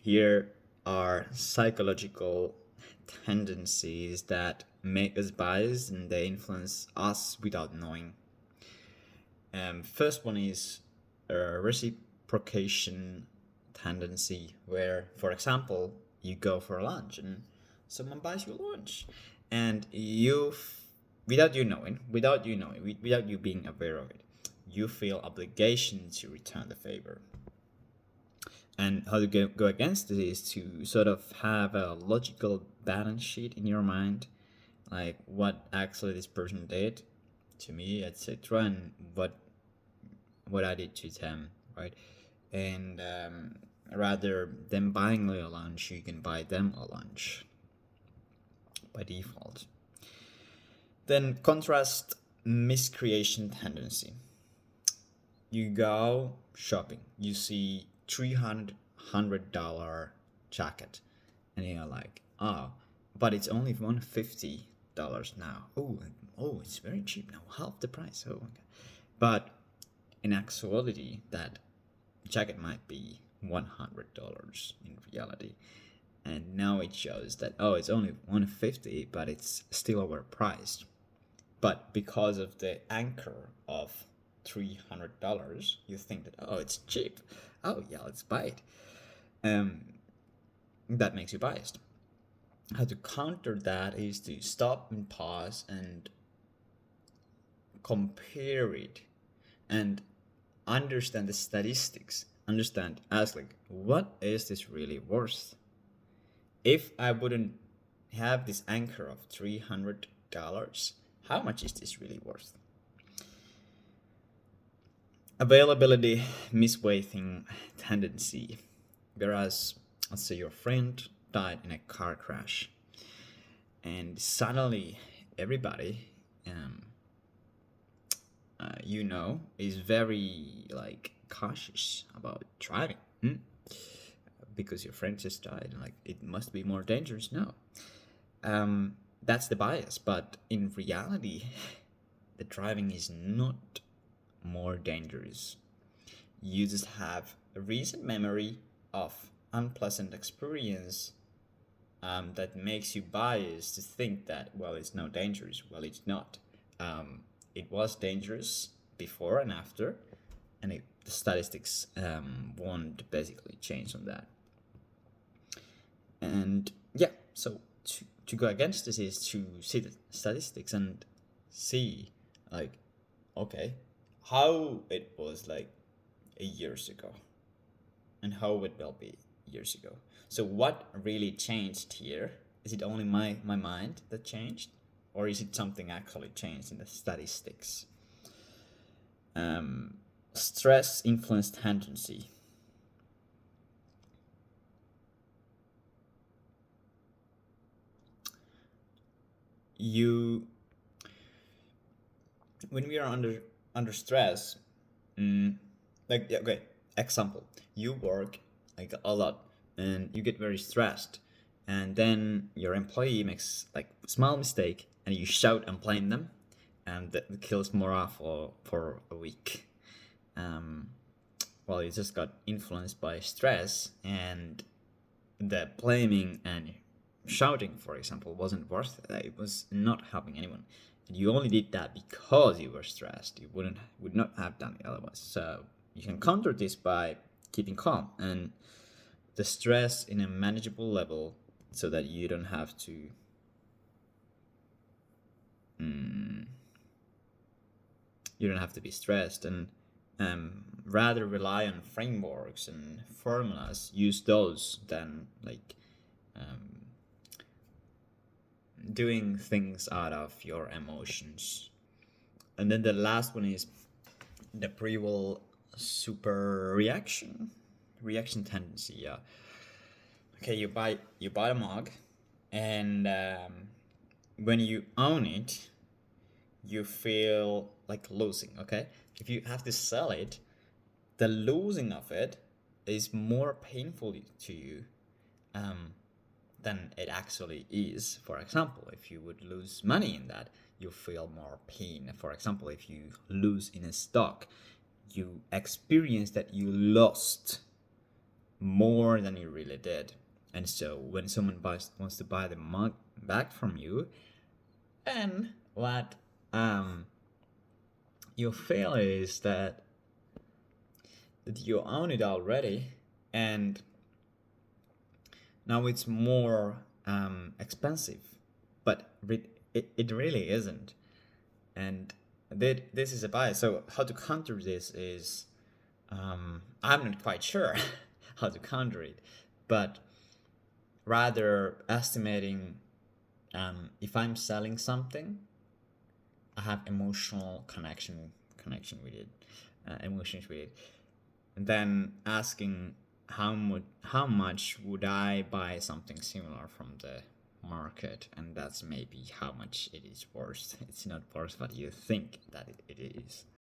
Here are psychological tendencies that make us biased and they influence us without knowing. First one is a reciprocation tendency, where, for example, you go for lunch and someone buys you lunch, and without you being aware of it, you feel obligation to return the favor. And how to go against it is to sort of have a logical balance sheet in your mind, like what actually this person did to me, etc., and what I did to them, right? And rather than buying a lunch, you can buy them a lunch by default. Then contrast miscreation tendency. You go shopping, you see $300 jacket, and you're like, oh, but it's only $150 now. Oh, it's very cheap now, half the price. Oh, okay. But in actuality, that jacket might be $100 in reality. And now it shows that, oh, it's only 150, but it's still overpriced. But because of the anchor of $300, you think that, oh, it's cheap. Oh yeah, let's buy it. Um, that makes you biased. How to counter that is to stop and pause and compare it and understand the statistics. Ask like, what is this really worth? If I wouldn't have this anchor of $300, how much is this really worth? Availability misweighting tendency. Whereas, let's say your friend died in a car crash, and suddenly everybody, is very like cautious about driving. Because your friend just died, like it must be more dangerous now. That's the bias, but in reality, the driving is not more dangerous. You just have a recent memory of unpleasant experience that makes you biased to think that, well, it's no dangerous. Well, it's not. It was dangerous before and after, and the statistics won't basically change on that. And yeah, so to go against this is to see the statistics and see, like, okay, how it was like years ago and how it will be years ago. So what really changed here? Is it only my mind that changed, or is it something actually changed in the statistics? Stress influence tendency. You When we are under stress, like, yeah, okay, example, you work like a lot and you get very stressed, and then your employee makes like small mistake and you shout and blame them, and that kills morale for a week. um well, you just got influenced by stress, and the blaming and shouting, for example, wasn't worth it. It was not helping anyone. And you only did that because you were stressed. You would not have done it otherwise. So you can counter this by keeping calm and the stress in a manageable level, so that you don't have to be stressed, and rather rely on frameworks and formulas. Use those than like doing things out of your emotions. And then the last one is the pre-will super reaction tendency. Yeah. Okay, you buy a mug, and when you own it, you feel like losing. Okay, if you have to sell it, the losing of it is more painful to you than it actually is. For example, if you would lose money in that, you feel more pain. For example, if you lose in a stock, you experience that you lost more than you really did. And so when someone wants to buy the mug back from you, and what you feel is that you own it already, and now it's more expensive, but it really isn't. And this is a bias. So how to counter this is, I'm not quite sure how to counter it, but rather estimating, if I'm selling something, I have emotional connection with it, emotions with it, and then asking how much would I buy something similar from the market, and that's maybe how much it is worth. It's not worth what you think that it is.